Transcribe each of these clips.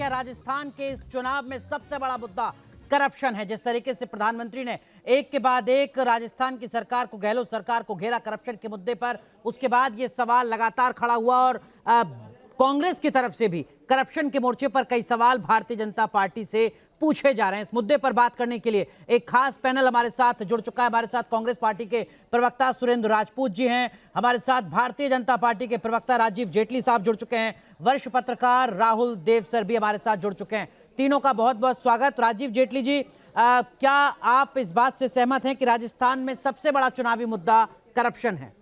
क्या राजस्थान के इस चुनाव में सबसे बड़ा मुद्दा करप्शन है? जिस तरीके से प्रधानमंत्री ने एक के बाद एक राजस्थान की सरकार को, गहलोत सरकार को घेरा करप्शन के मुद्दे पर, उसके बाद ये सवाल लगातार खड़ा हुआ और कांग्रेस की तरफ से भी करप्शन के मोर्चे पर कई सवाल भारतीय जनता पार्टी से पूछे जा रहे हैं। इस मुद्दे पर बात करने के लिए एक खास पैनल हमारे साथ जुड़ चुका है। हमारे साथ कांग्रेस पार्टी के प्रवक्ता सुरेंद्र राजपूत जी हैं, हमारे साथ भारतीय जनता पार्टी के प्रवक्ता राजीव जेटली साहब जुड़ चुके हैं, वरिष्ठ पत्रकार राहुल देव सर भी हमारे साथ जुड़ चुके हैं। तीनों का बहुत बहुत स्वागत। राजीव जेटली जी, क्या आप इस बात से सहमत हैं कि राजस्थान में सबसे बड़ा चुनावी मुद्दा करप्शन है?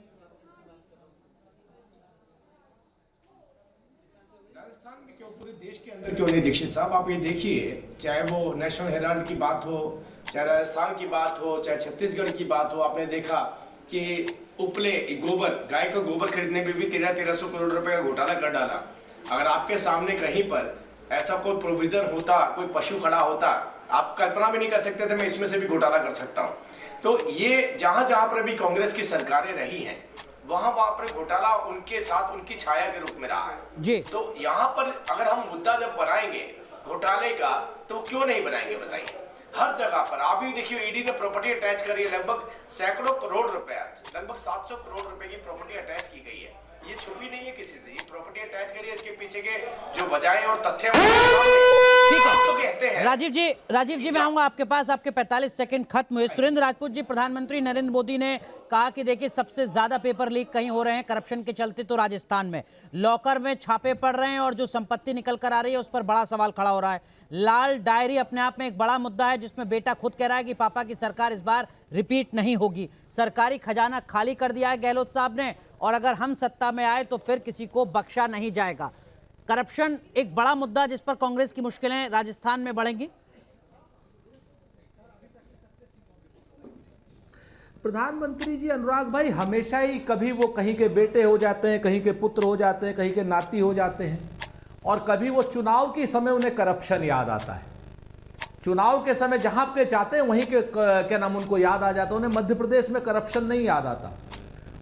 राजस्थान में क्यों, पूरे देश के अंदर क्यों नहीं दीक्षित साहब, आप ये देखिए, चाहे वो नेशनल हेराल्ड की बात हो, चाहे राजस्थान की बात हो, चाहे छत्तीसगढ़ की बात हो, आपने देखा कि उपले गोबर, गाय का गोबर खरीदने में भी 1300 करोड़ रुपए का घोटाला कर डाला। अगर आपके सामने कहीं पर ऐसा कोई प्रोविजन होता, कोई पशु खड़ा होता, आप कल्पना भी नहीं कर सकते थे मैं इसमें से भी घोटाला कर सकता हूँ। तो ये जहां जहां पर भी कांग्रेस की सरकारें रही हैं, वहां पर घोटाला उनके साथ उनकी छाया के रूप में रहा है जी। तो यहाँ पर अगर हम मुद्दा जब बनाएंगे घोटाले का, तो क्यों नहीं बनाएंगे बताइए? हर जगह पर आप भी देखिए, ईडी ने प्रॉपर्टी अटैच करी है, लगभग सैकड़ों करोड़ रुपए, लगभग 700 करोड़ रुपए की प्रॉपर्टी अटैच की गई है। ये छुपी नहीं है किसी से, ये प्रॉपर्टी अटैच करी है, इसके पीछे के जो वजहें और तथ्य ठीक है, तो कहते हैं। राजीव जी मैं आऊंगा आपके पास, आपके 45 सेकंड खत्म हुए। सुरेंद्र राजपूत जी, प्रधानमंत्री नरेंद्र मोदी ने कहा कि देखिए सबसे ज्यादा पेपर लीक कहीं हो रहे हैं करप्शन के चलते तो राजस्थान में, लॉकर में छापे पड़ रहे हैं और जो संपत्ति निकल कर आ रही है उस पर बड़ा सवाल खड़ा हो रहा है। लाल डायरी अपने आप में एक बड़ा मुद्दा है, जिसमें बेटा खुद कह रहा है कि पापा की सरकार इस बार रिपीट नहीं होगी। सरकारी खजाना खाली कर दिया है गहलोत साहब ने, और अगर हम सत्ता में आए तो फिर किसी को बख्शा नहीं जाएगा। करप्शन एक बड़ा मुद्दा जिस पर कांग्रेस की मुश्किलें राजस्थान में बढ़ेंगी। प्रधानमंत्री जी, अनुराग भाई, हमेशा ही कभी वो कहीं के बेटे हो जाते हैं, कहीं के पुत्र हो जाते हैं, कहीं के नाती हो जाते हैं, और कभी वो चुनाव के समय उन्हें करप्शन याद आता है। चुनाव के समय जहां पे जाते हैं वहीं के क्या नाम उनको याद आ जाता है। उन्हें मध्य प्रदेश में करप्शन नहीं याद आता,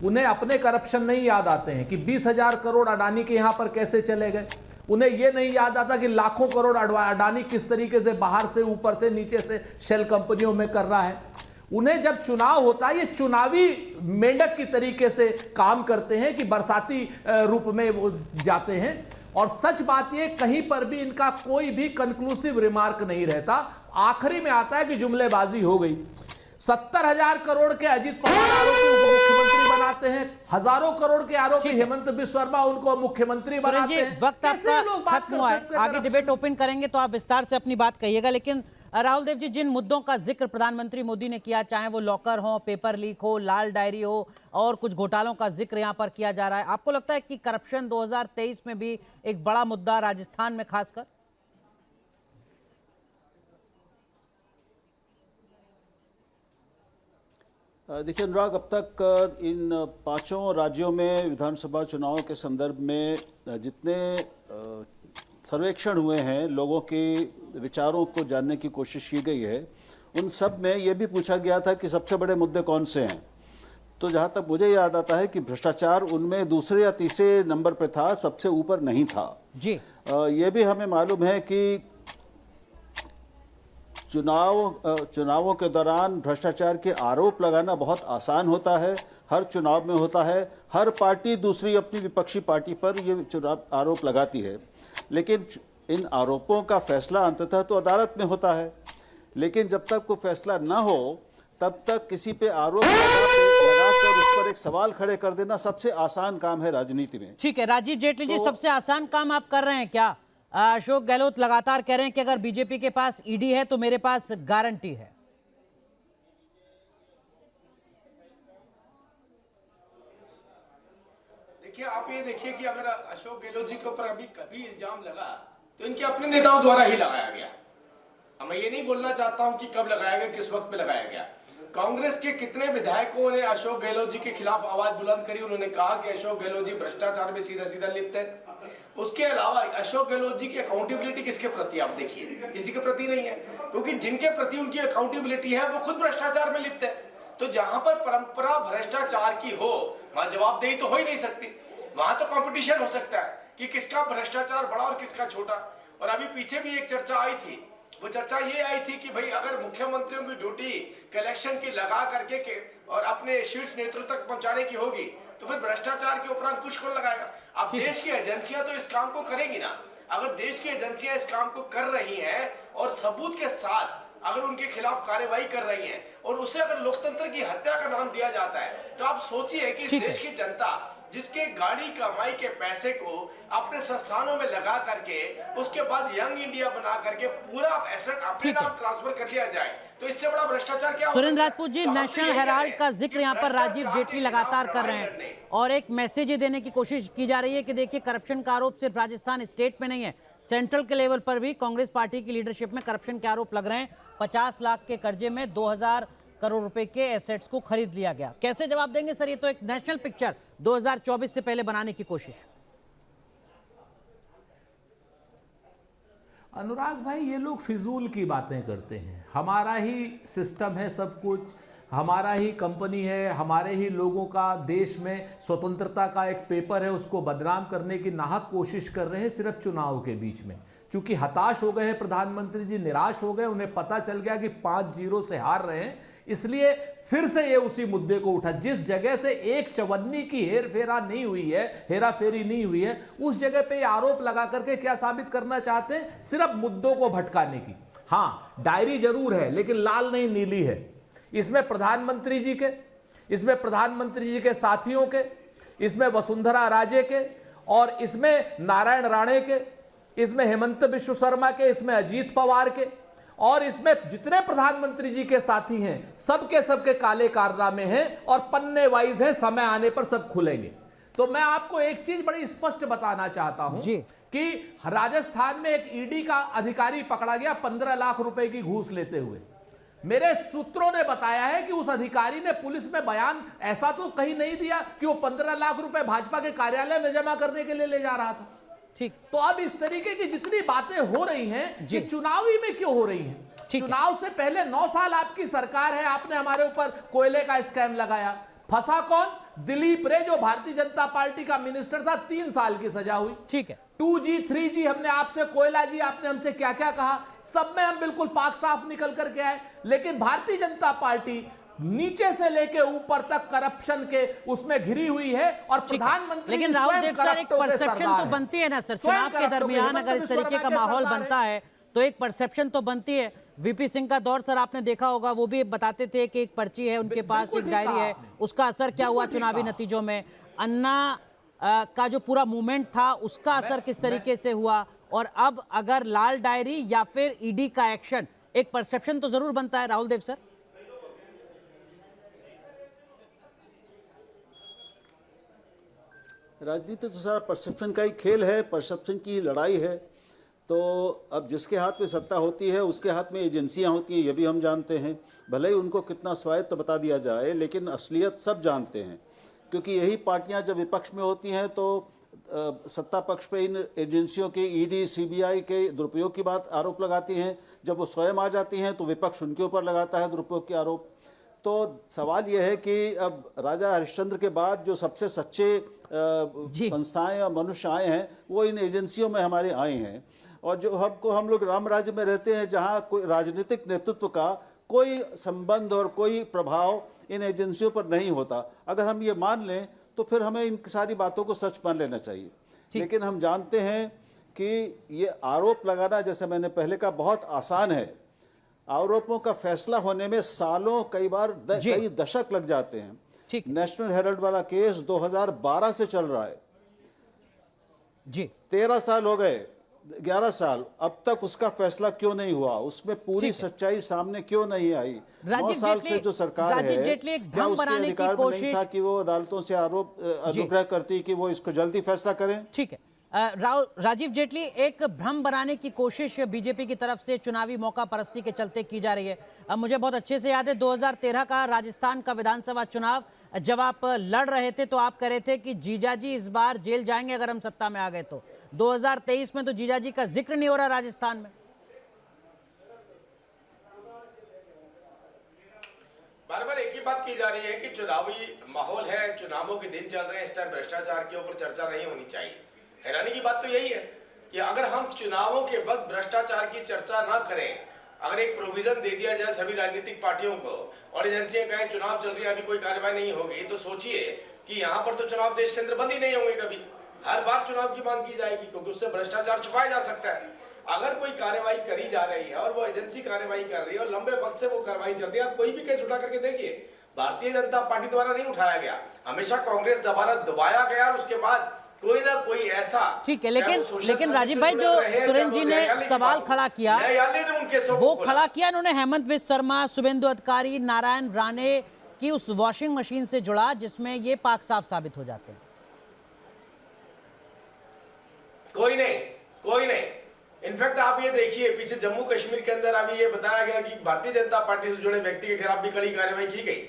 उन्हें अपने करप्शन नहीं याद आते हैं कि 20,000 करोड़ अडानी के यहां पर कैसे चले गए। उन्हें यह नहीं याद आता कि लाखों करोड़ अडानी किस तरीके से बाहर से, ऊपर से, नीचे से शेल कंपनियों में कर रहा है। उन्हें जब चुनाव होता है, ये चुनावी मेंढक की तरीके से काम करते हैं कि बरसाती रूप में वो जाते हैं। और सच बात ये, कहीं पर भी इनका कोई भी कंक्लूसिव रिमार्क नहीं रहता, आखिरी में आता है कि जुमलेबाजी हो गई। 70,000 करोड़ के अजीत पवार आरोपी उनको मुख्यमंत्री बनाते हैं, हजारों करोड़ के आरोपी हेमंत बिस्वा शर्मा उनको मुख्यमंत्री बनाते हैं। वक्त आपका खत्म हुआ है, आगे डिबेट ओपन करेंगे तो आप विस्तार से अपनी बात कहिएगा। लेकिन राहुल देव जी, जिन मुद्दों का जिक्र प्रधानमंत्री मोदी ने किया, चाहे वो लॉकर हो, पेपर लीक हो, लाल डायरी हो, और कुछ घोटालों का जिक्र यहां पर किया जा रहा है, आपको लगता है कि करप्शन 2023 में भी एक बड़ा मुद्दा राजस्थान में खासकर? देखिए अनुराग, अब तक इन 5 राज्यों में विधानसभा चुनाव के संदर्भ में जितने सर्वेक्षण हुए हैं, लोगों के विचारों को जानने की कोशिश की गई है, उन सब में ये भी पूछा गया था कि सबसे बड़े मुद्दे कौन से हैं। तो जहाँ तक मुझे याद आता है कि भ्रष्टाचार उनमें दूसरे या तीसरे नंबर पे था, सबसे ऊपर नहीं था जी। ये भी हमें मालूम है कि चुनावों के दौरान भ्रष्टाचार के आरोप लगाना बहुत आसान होता है, हर चुनाव में होता है। हर पार्टी दूसरी अपनी विपक्षी पार्टी पर ये चुनाव आरोप लगाती है, लेकिन इन आरोपों का फैसला अंततः तो अदालत में होता है। लेकिन जब तक कोई फैसला ना हो तब तक किसी पे आरोप लगाकर उस पर एक सवाल खड़े कर देना सबसे आसान काम है राजनीति में। ठीक है राजीव जेटली जी, सबसे आसान काम आप कर रहे हैं क्या? अशोक गहलोत लगातार कह रहे हैं कि अगर बीजेपी के पास ईडी है तो मेरे पास गारंटी है। देखिए, आप ये देखिए कि अगर अशोक गहलोत जी के ऊपर अभी कभी इल्जाम लगा तो इनके अपने नेताओं द्वारा ही लगाया गया। अब मैं ये नहीं बोलना चाहता हूं कि कब लगाया गया, किस वक्त पे लगाया गया। कांग्रेस के कितने विधायकों ने अशोक गहलोत जी के खिलाफ आवाज बुलंद करी, उन्होंने कहा कि अशोक गहलोत जी भ्रष्टाचार में सीधा सीधा लिप्त है। उसके अलावा अशोक गहलोत जी की अकाउंटेबिलिटी किसके प्रति, आप देखिए, किसी के प्रति नहीं है, क्योंकि जिनके प्रति उनकी अकाउंटेबिलिटी है वो खुद भ्रष्टाचार में लिप्त है। तो जहां पर परंपरा भ्रष्टाचार की हो, वहां जवाबदेही तो हो ही नहीं सकती। वहां तो कंपटीशन हो सकता है कि किसका भ्रष्टाचार बड़ा और किसका छोटा। और अभी पीछे भी एक चर्चा आई थी, वो चर्चा ये आई थी कि भाई अगर मुख्यमंत्रियों की ड्यूटी कलेक्शन की लगा करके और अपने शीर्ष नेतृत्व तक पहुंचाने की होगी तो फिर भ्रष्टाचार के ऊपर अंकुश कौन लगाएगा? अब देश की एजेंसियां तो इस काम को करेंगी ना। अगर देश की एजेंसियां इस काम को कर रही हैं और सबूत के साथ अगर उनके खिलाफ कार्रवाई कर रही हैं और उसे अगर लोकतंत्र की हत्या का नाम दिया जाता है, तो आप सोचिए कि देश की जनता जिसके गाड़ी कमाई के पैसे को अपने संस्थानों में लगा करके उसके बाद यंग इंडिया बना करके पूरा एसेट अपने नाम ट्रांसफर कर लिया जाए, तो इससे बड़ा भ्रष्टाचार क्या हो सकता है? सुरेंद्र राजपूत जी, नेशनल हेराल्ड का जिक्र यहाँ पर राजीव जेटली लगातार कर रहे हैं और एक मैसेज देने की कोशिश की जा रही है कि देखिए करप्शन का आरोप सिर्फ राजस्थान स्टेट में नहीं है, सेंट्रल के लेवल पर भी कांग्रेस पार्टी की लीडरशिप में करप्शन के आरोप लग रहे हैं। 50 लाख के कर्जे में 2000 करोड़ रुपए के एसेट्स को खरीद लिया गया। कैसे जवाब देंगे सर? ये तो एक नेशनल पिक्चर 2024 से पहले बनाने की कोशिश। अनुराग भाई, ये लोग फिजूल की बातें करते हैं। हमारा ही सिस्टम है, सब कुछ हमारा ही कंपनी है, हमारे ही लोगों का देश में स्वतंत्रता का एक पेपर है, उसको बदनाम करने की नाहक कोशिश कर रहे हैं सिर्फ चुनाव के बीच में। क्योंकि हताश हो गए हैं प्रधानमंत्री जी, निराश हो गए, उन्हें पता चल गया कि 5-0 से हार रहे हैं, इसलिए फिर से ये उसी मुद्दे को उठा। जिस जगह से एक चवन्नी की हेरा नहीं हुई है, हेरा फेरी नहीं हुई है, उस जगह पे आरोप लगा करके क्या साबित करना चाहते हैं? सिर्फ मुद्दों को भटकाने की। हाँ, डायरी जरूर है लेकिन लाल नहीं नीली है। इसमें प्रधानमंत्री जी के, इसमें प्रधानमंत्री जी के साथियों के, इसमें वसुंधरा राजे के, और इसमें नारायण राणे के, इसमें हेमंत बिश्व शर्मा के, इसमें अजीत पवार के, और इसमें जितने प्रधानमंत्री जी के साथी हैं सबके काले कारनामे हैं और पन्ने वाइज हैं, समय आने पर सब खुलेंगे। तो मैं आपको एक चीज बड़ी स्पष्ट बताना चाहता हूं कि राजस्थान में एक ईडी का अधिकारी पकड़ा गया 15 लाख रुपए की घूस लेते हुए। मेरे सूत्रों ने बताया है कि उस अधिकारी ने पुलिस में बयान ऐसा तो कहीं नहीं दिया कि वो 15 लाख रुपए भाजपा के कार्यालय में जमा करने के लिए ले जा रहा था। ठीक, तो अब इस तरीके की जितनी बातें हो रही हैं ये चुनावी में क्यों हो रही हैं? चुनाव से पहले 9 साल आपकी सरकार है, आपने हमारे ऊपर कोयले का स्कैम लगाया, फंसा कौन? दिलीप रे, जो भारतीय जनता पार्टी का मिनिस्टर था, 3 साल की सजा हुई। ठीक है, 2G 3G हमने आपसे, कोयला जी आपने हमसे क्या क्या कहा, सब में हम बिल्कुल पाक साफ निकल करके आए। लेकिन भारतीय जनता पार्टी नीचे से लेके ऊपर तक करप्शन के उसमें घिरी हुई है और प्रधानमंत्री, लेकिन राहुल देव सर, एक परसेप्शन तो बनती है ना सर, चुनाव के दरमियान अगर इस तरीके का माहौल बनता है तो एक परसेप्शन तो बनती है। वीपी सिंह का दौर सर आपने देखा होगा, वो भी बताते थे कि एक पर्ची है उनके पास, एक डायरी है, उसका असर क्या हुआ चुनावी नतीजों में, अन्ना का जो पूरा मूवमेंट था उसका असर किस तरीके से हुआ, और अब अगर लाल डायरी या फिर ईडी का एक्शन, एक परसेप्शन तो जरूर बनता है राहुल देव सर। राजनीति तो सारा परसेप्शन का ही खेल है, परसेप्शन की लड़ाई है। तो अब जिसके हाथ में सत्ता होती है उसके हाथ में एजेंसियां होती हैं, ये भी हम जानते हैं। भले ही उनको कितना स्वायत्त बता दिया जाए, लेकिन असलियत सब जानते हैं, क्योंकि यही पार्टियां जब विपक्ष में होती हैं तो सत्ता पक्ष पे इन एजेंसियों के, ईडी सीबीआई के दुरुपयोग की बात आरोप लगाती हैं। जब वो स्वयं आ जाती हैं तो विपक्ष उनके ऊपर लगाता है दुरुपयोग के आरोप। तो सवाल यह है कि अब राजा हरिश्चंद्र के बाद जो सबसे सच्चे संस्थाएं या मनुष्य आए हैं वो इन एजेंसियों में हमारे आए हैं। और जो हम लोग राम राज्य में रहते हैं जहां कोई राजनीतिक नेतृत्व का कोई संबंध और कोई प्रभाव इन एजेंसियों पर नहीं होता। अगर हम ये मान लें तो फिर हमें इन सारी बातों को सच मान लेना चाहिए। लेकिन हम जानते हैं कि ये आरोप लगाना, जैसे मैंने पहले कहा, बहुत आसान है। आरोपों का फैसला होने में सालों, कई बार कई दशक लग जाते हैं। नेशनल हेराल्ड वाला केस 2012 से चल रहा है जी, 13 साल हो गए, 11 साल, अब तक उसका फैसला क्यों नहीं हुआ? उसमें पूरी सच्चाई सामने क्यों नहीं आई? 9 साल से जो सरकार है, क्या उसके अधिकार में नहीं था कि वो अदालतों से आरोप अनुग्रह करती कि वो इसको जल्दी फैसला करें? ठीक है, राजीव जेटली, एक भ्रम बनाने की कोशिश बीजेपी की तरफ से चुनावी मौका परस्ती के चलते की जा रही है। अब मुझे बहुत अच्छे से याद है 2013 का राजस्थान का विधानसभा चुनाव, जब आप लड़ रहे थे तो आप कह रहे थे कि जीजाजी इस बार जेल जाएंगे अगर हम सत्ता में आ गए तो। 2023 में तो जीजाजी का जिक्र नहीं हो रहा राजस्थान में। बार बार एक ही बात की जा रही है कि चुनावी माहौल है, चुनावों के दिन चल रहे हैं, इस टाइम भ्रष्टाचार के ऊपर चर्चा नहीं होनी चाहिए। हैरानी की बात तो यही है कि अगर हम चुनावों के वक्त भ्रष्टाचार की चर्चा ना करें, अगर एक प्रोविजन दे दिया जाए सभी राजनीतिक पार्टियों को और एजेंसियां कहें चुनाव चल रही है अभी कोई कार्रवाई नहीं होगी, तो सोचिए कि यहाँ पर तो चुनाव देश के अंदर बंद ही नहीं होंगे कभी। हर बार चुनाव की मांग की जाएगी क्योंकि उससे भ्रष्टाचार छुपाया जा सकता है। अगर कोई कार्रवाई करी जा रही है और वो एजेंसी कार्रवाई कर रही है और लंबे वक्त से वो कार्रवाई चल रही है, आप कोई भी केस उठा करके देखिए, भारतीय जनता पार्टी द्वारा नहीं उठाया गया, हमेशा कांग्रेस द्वारा दबाया गया और उसके बाद कोई ना कोई ऐसा। ठीक है, लेकिन राजीव भाई, जो सुरेंद्र जी ने सवाल खड़ा किया वो खड़ा किया इन्होंने हेमंत बिश्व शर्मा, शुभेंदु अधिकारी, नारायण राणे की उस वॉशिंग मशीन से जुड़ा जिसमें ये पाक साफ साबित हो जाते हैं। कोई नहीं। इनफैक्ट आप ये देखिए, पीछे जम्मू कश्मीर के अंदर अभी ये बताया गया कि भारतीय जनता पार्टी से जुड़े व्यक्ति के खिलाफ भी कड़ी कार्रवाई की गई।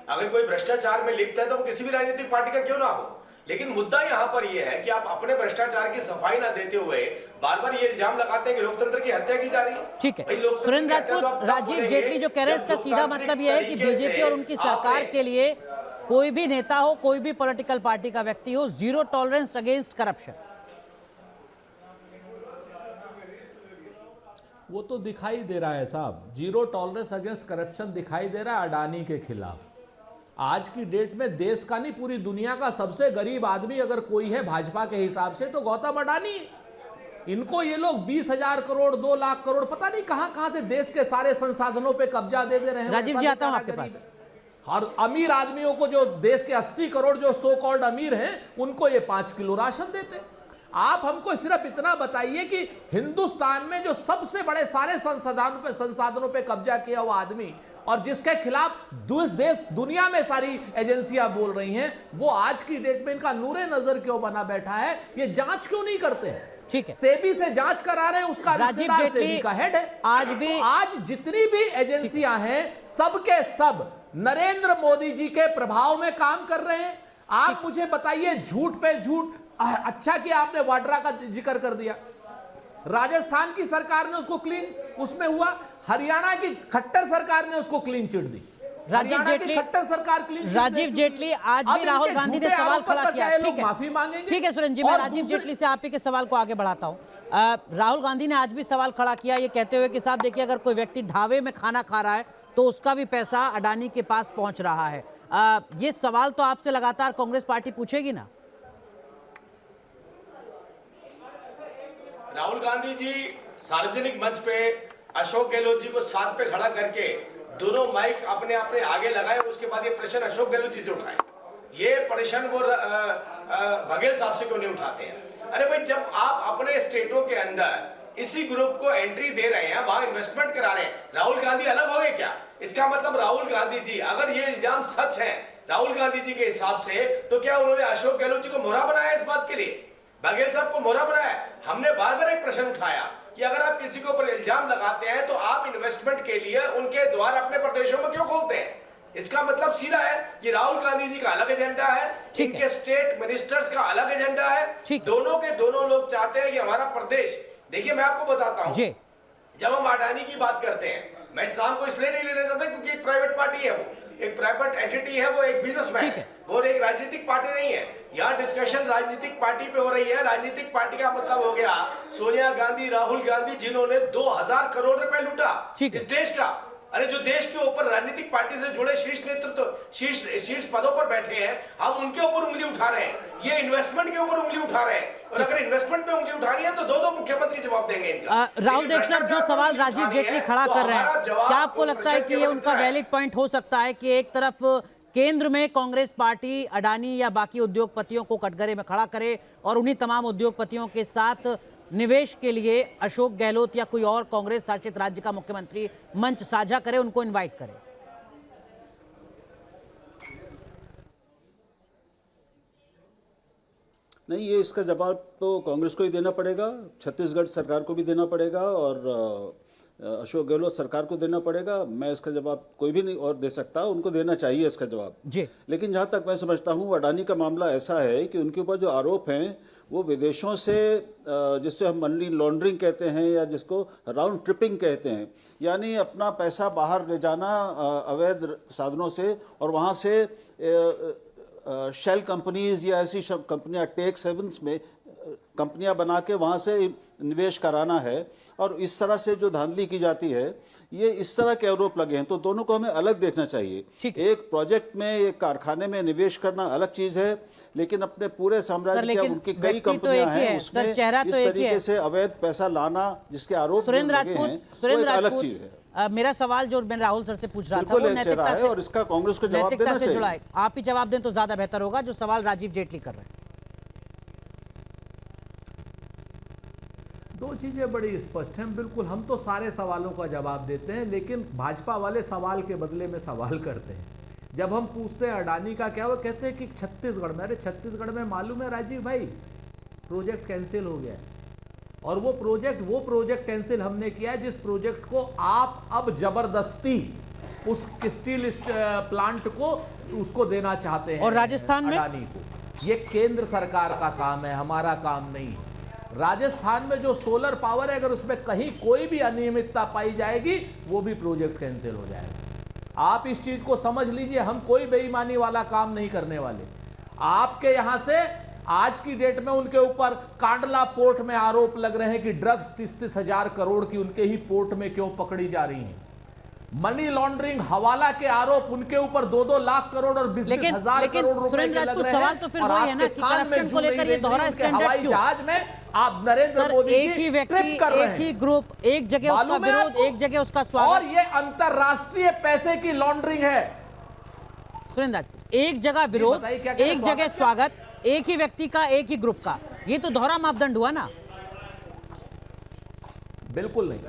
अगर कोई भ्रष्टाचार में लिप्त है तो वो किसी भी राजनीतिक पार्टी का क्यों ना हो, लेकिन मुद्दा यहाँ पर यह है कि आप अपने भ्रष्टाचार की सफाई ना देते हुए बार बार ये इल्जाम लगाते हैं कि लोकतंत्र की हत्या की जा रही है। ठीक है, सुरेंद्र राजपूत, राजीव जेटली जो कह रहे हैं इसका सीधा मतलब यह है कि बीजेपी और उनकी सरकार के लिए कोई भी नेता हो, कोई भी पॉलिटिकल पार्टी का व्यक्ति हो, जीरो टॉलरेंस अगेंस्ट करप्शन। वो तो दिखाई दे रहा है साहब, जीरो टॉलरेंस अगेंस्ट करप्शन दिखाई दे रहा है अडानी के खिलाफ। आज की डेट में देश का नहीं पूरी दुनिया का सबसे गरीब आदमी अगर कोई है भाजपा के हिसाब से तो गौतम अडानी है। इनको ये लोग 20,000 करोड़ 2 लाख करोड़ पता नहीं कहां से देश के सारे संसाधनों पे कब्जा दे रहे हैं। राजीव जी, आता हूं आपके पास। और अमीर आदमियों को, जो देश के 80 करोड़ जो सो कॉल्ड अमीर हैं, उनको ये 5 किलो राशन देते। आप हमको सिर्फ इतना बताइए कि हिंदुस्तान में जो सबसे बड़े सारे संसाधनों पे कब्जा किया हुआ आदमी और जिसके खिलाफ देश दुनिया में सारी एजेंसियां बोल रही हैं, वो आज की डेट में इनका नूरे नजर क्यों बना बैठा है? ये जांच क्यों नहीं करते हैं? ठीक है, सेबी से जांच करा रहे हैं, उसका रिश्तेदार सेबी का हेड है। आज जितनी भी एजेंसियां हैं सबके सब नरेंद्र मोदी जी के प्रभाव में काम कर रहे हैं। आप मुझे बताइए, झूठ पे झूठ। अच्छा कि आपने वाड्रा का जिक्र कर दिया, राजस्थान की सरकार ने उसको क्लीन उसमें हुआ, हरियाणा की खट्टर सरकार ने उसको क्लीन चिट दी। राजीव जेटली, खट्टर सरकार क्लीन चिट राजीव जेटली आज भी राहुल गांधी ने सवाल खड़ा किया। ठीक है, माफी मांगेंगे। ठीक है सुरेंद्र जी, मैं राजीव जेटली से आप ही के सवाल को आगे बढ़ाता हूं। राहुल गांधी ने आज भी सवाल खड़ा किया ये कहते हुए कि साहब देखिए, अगर कोई व्यक्ति ढाबे में खाना खा रहा है तो उसका भी पैसा अडानी के पास पहुंच रहा है। ये सवाल तो आपसे लगातार कांग्रेस पार्टी पूछेगी ना? राहुल गांधी जी सार्वजनिक मंच पे अशोक गहलोत जी को साथ पे खड़ा करके दोनों माइक अपने अपने आगे लगाए, उसके बाद ये प्रश्न अशोक गहलोत जी से उठाए। ये प्रश्न वो बघेल साहब से क्यों नहीं उठाते हैं? अरे भाई, जब आप अपने स्टेटों के अंदर इसी ग्रुप को एंट्री दे रहे हैं, वहां इन्वेस्टमेंट करा रहे हैं, राहुल गांधी अलग हो गए क्या? इसका मतलब राहुल गांधी जी, अगर ये इल्जाम सच है राहुल गांधी जी के हिसाब से, तो क्या उन्होंने अशोक गहलोत जी को मोहरा बनाया इस बात के लिए? बघेल साहब को मोहरा बनाया? हमने बार बार एक प्रश्न उठाया कि अगर आप किसी के ऊपर इल्जाम लगाते हैं तो आप इन्वेस्टमेंट के लिए उनके द्वार अपने प्रदेशों में क्यों खोलते हैं? इसका मतलब सीधा है कि राहुल गांधी जी का अलग एजेंडा है, इनके स्टेट मिनिस्टर्स का अलग एजेंडा है। दोनों के दोनों लोग चाहते हैं कि हमारा प्रदेश, देखिए मैं आपको बताता हूं, जब हम अडानी की बात करते हैं, मैं इस नाम को इसलिए नहीं लेना चाहता क्योंकि एक प्राइवेट पार्टी है, वो एक प्राइवेट एंटिटी है, वो एक बिजनेसमैन है, वो एक राजनीतिक पार्टी नहीं है। यहाँ डिस्कशन राजनीतिक पार्टी पे हो रही है। राजनीतिक पार्टी का मतलब हो गया सोनिया गांधी, राहुल गांधी, जिन्होंने 2000 करोड़ रुपए लूटा इस देश का। अरे जो देश के ऊपर राजनीतिक पार्टी से जुड़े शीर्ष नेतृत्व, शीर्ष पदों पर बैठे हैं, हम उनके ऊपर उंगली उठा रहे हैं, ये इन्वेस्टमेंट के ऊपर उंगली उठा रहे हैं। और अगर इन्वेस्टमेंट पे उंगली उठानी है तो दो मुख्यमंत्री जवाब देंगे इनका। राहुल देव सर, जो सवाल राजीव जेटली खड़ा कर रहे हैं, क्या आपको लगता है कि ये उनका वैलिड पॉइंट हो सकता है कि एक तरफ केंद्र में कांग्रेस पार्टी अडानी या बाकी उद्योगपतियों को कटघरे में खड़ा करे और उन्हीं तमाम उद्योगपतियों के साथ निवेश के लिए अशोक गहलोत या कोई और कांग्रेस शासित राज्य का मुख्यमंत्री मंच साझा करे, उनको इनवाइट करे? नहीं, ये इसका जवाब तो कांग्रेस को ही देना पड़ेगा, छत्तीसगढ़ सरकार को भी देना पड़ेगा और अशोक गहलोत सरकार को देना पड़ेगा। मैं इसका जवाब कोई भी नहीं और दे सकता, उनको देना चाहिए इसका जवाब जी। लेकिन जहाँ तक मैं समझता हूँ, अडानी का मामला ऐसा है कि उनके ऊपर जो आरोप हैं वो विदेशों से, जिससे हम मनी लॉन्ड्रिंग कहते हैं या जिसको राउंड ट्रिपिंग कहते हैं, यानी अपना पैसा बाहर ले जाना अवैध साधनों से और वहाँ से शेल कंपनीज या ऐसी कंपनियां टैक्स हेवन्स में कंपनियां बना के वहां से निवेश कराना है, और इस तरह से जो धांधली की जाती है, ये इस तरह के आरोप लगे हैं। तो दोनों को हमें अलग देखना चाहिए। ठीक। एक प्रोजेक्ट में, एक कारखाने में निवेश करना अलग चीज है, लेकिन अपने पूरे साम्राज्य की लेकिन उनकी कई व्यक्ति तो कंपनियां एक ही हैं, है। उसमें सर, चेहरा इस तो एक ही तरीके है। से अवैध पैसा लाना जिसके आरोप सुरेंद्र लगे राजपूत, हैं, वो एक अलग चीज है। मेरा सवाल जो मैं राहुल सर से पूछ रहा था बिल्कुल वो एक चेहरा नैतिकता है, से, और इसका कांग्रेस को जवाब नैतिकता देना से जुड़ा चाहिए। है। आप ही जवाब दें तो ज्यादा बेहतर होगा, जो सवाल राजीव जेटली कर रहे हैं। दो चीजें बड़ी स्पष्ट हैं। बिल्कुल, हम तो सारे सवालों का जवाब देते हैं, लेकिन भाजपा वाले सवाल के बदले में सवाल करते हैं। जब हम पूछते हैं अडानी का क्या, वो कहते हैं कि छत्तीसगढ़ में। अरे छत्तीसगढ़ में मालूम है राजीव भाई, प्रोजेक्ट कैंसिल हो गया है। और वो प्रोजेक्ट कैंसिल हमने किया है, जिस प्रोजेक्ट को आप अब जबरदस्ती उस स्टील प्लांट को उसको देना चाहते हैं। और राजस्थान में? अडानी को। ये केंद्र सरकार का काम है, हमारा काम नहीं। राजस्थान में जो सोलर पावर है, अगर उसमें कहीं कोई भी अनियमितता पाई जाएगी, वो भी प्रोजेक्ट कैंसिल हो जाएगा। आप इस चीज को समझ लीजिए, हम कोई बेईमानी वाला काम नहीं करने वाले। आपके यहां से आज की डेट में उनके ऊपर कांडला पोर्ट में आरोप लग रहे हैं कि ड्रग्स 30-30 हजार करोड़ की उनके ही पोर्ट में क्यों पकड़ी जा रही हैं। मनी लॉन्ड्रिंग, हवाला के आरोप उनके ऊपर 2-2 लाख करोड़ और 20-20 हजार करोड़ रुपए सुरेंद्र के लग राजपूत, रहे सवाल हैं। तो फिर और वही है ना आपके कि कान में करप्शन को जू नहीं लेकर ये रही दोहरा उनके स्टैंडर्ड हवाई क्यों? जहाज में आप नरेंद्र सर, मोदी एक ही व्यक्ति, ट्रिप कर रहे एक ही हैं। ग्रुप, एक जगह उसका मालूम है विरोध, आपको? एक जगह उसका और स्वागत। ये अंतरराष्ट्रीय पैसे की लॉन्ड्रिंग है। सुरेंद्र राजपूत, एक जगह विरोध, बताइए क्या क्या एक स्वागत जगह क्या? स्वागत, एक ही व्यक्ति का, एक ही ग्रुप का, ये तो दोहरा मापदंड हुआ ना। बिल्कुल नहीं,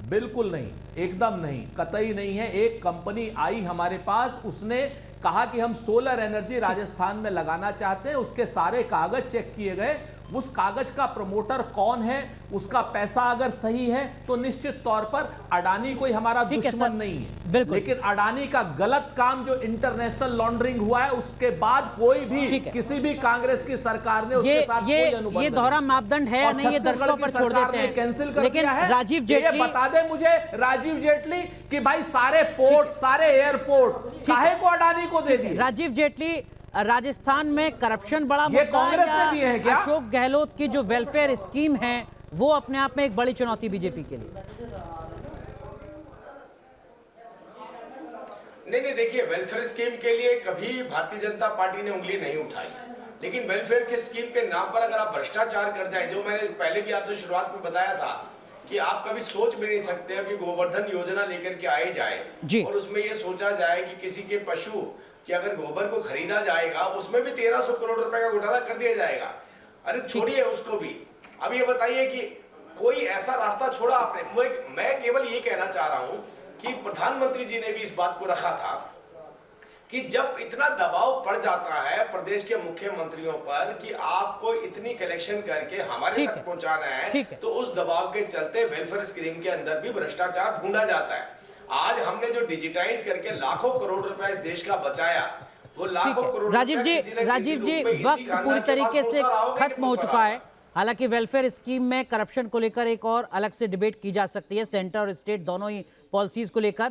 बिल्कुल नहीं, एकदम नहीं, कतई नहीं है। एक कंपनी आई हमारे पास, उसने कहा कि हम सोलर एनर्जी राजस्थान में लगाना चाहते हैं। उसके सारे कागज चेक किए गए। उस कागज का प्रमोटर कौन है, उसका पैसा अगर सही है, तो निश्चित तौर पर अडानी कोई हमारा ठीक है दुश्मन सर, नहीं है। बिल्कुल। लेकिन अडानी का गलत काम जो इंटरनेशनल लॉन्ड्रिंग हुआ है, उसके बाद कोई भी ठीक है। किसी भी कांग्रेस की सरकार ने उसके साथ कोई अनुबंध ये दोहरा मापदंड है या नहीं, ये दर्शकों पर छोड़ देते हैं। कैंसिल कर लेकिन दिया है। राजीव ये जेटली, बता दे मुझे राजीव जेटली कि भाई सारे पोर्ट, सारे एयरपोर्ट काहे को अडानी को दे दिए? राजीव जेटली, राजस्थान में करप्शन बड़ा ये मुद्दा कांग्रेस ने दिए हैं क्या? अशोक गहलोत की जो वेलफेयर स्कीम है वो अपने आप में एक बड़ी चुनौती बीजेपी के लिए। नहीं, देखिए, वेलफेयर स्कीम के लिए कभी भारतीय जनता पार्टी ने उंगली नहीं उठाई। लेकिन वेलफेयर के स्कीम के नाम पर अगर आप भ्रष्टाचार कर जाए, जो मैंने पहले भी आपसे शुरुआत में बताया था कि आप कभी सोच भी नहीं सकते कि गोवर्धन योजना लेकर के आई जाए और उसमें ये सोचा जाए कि किसी के पशु कि अगर गोबर को खरीदा जाएगा, उसमें भी 1300 करोड़ रुपए का घोटाला कर दिया जाएगा। अरे छोड़िए उसको भी, अब ये बताइए कि कोई ऐसा रास्ता छोड़ा आपने। मैं केवल ये कहना चाह रहा हूं कि प्रधानमंत्री जी ने भी इस बात को रखा था कि जब इतना दबाव पड़ जाता है प्रदेश के मुख्यमंत्रियों पर कि आपको इतनी कलेक्शन करके हमारे तक पहुंचाना है, तो उस दबाव के चलते वेलफेयर स्कीम के अंदर भी भ्रष्टाचार ढूंढा जाता है। आज हमने जो डिजिटाइज करके लाखों करोड़ रुपए इस देश का बचाया, वो लाखों करोड़। राजीव जी, वक्त पूरी तरीके से खत्म हो चुका है। हालांकि वेलफेयर स्कीम में करप्शन को लेकर एक और अलग से डिबेट की जा सकती है, सेंटर और स्टेट दोनों ही पॉलिसीज को लेकर।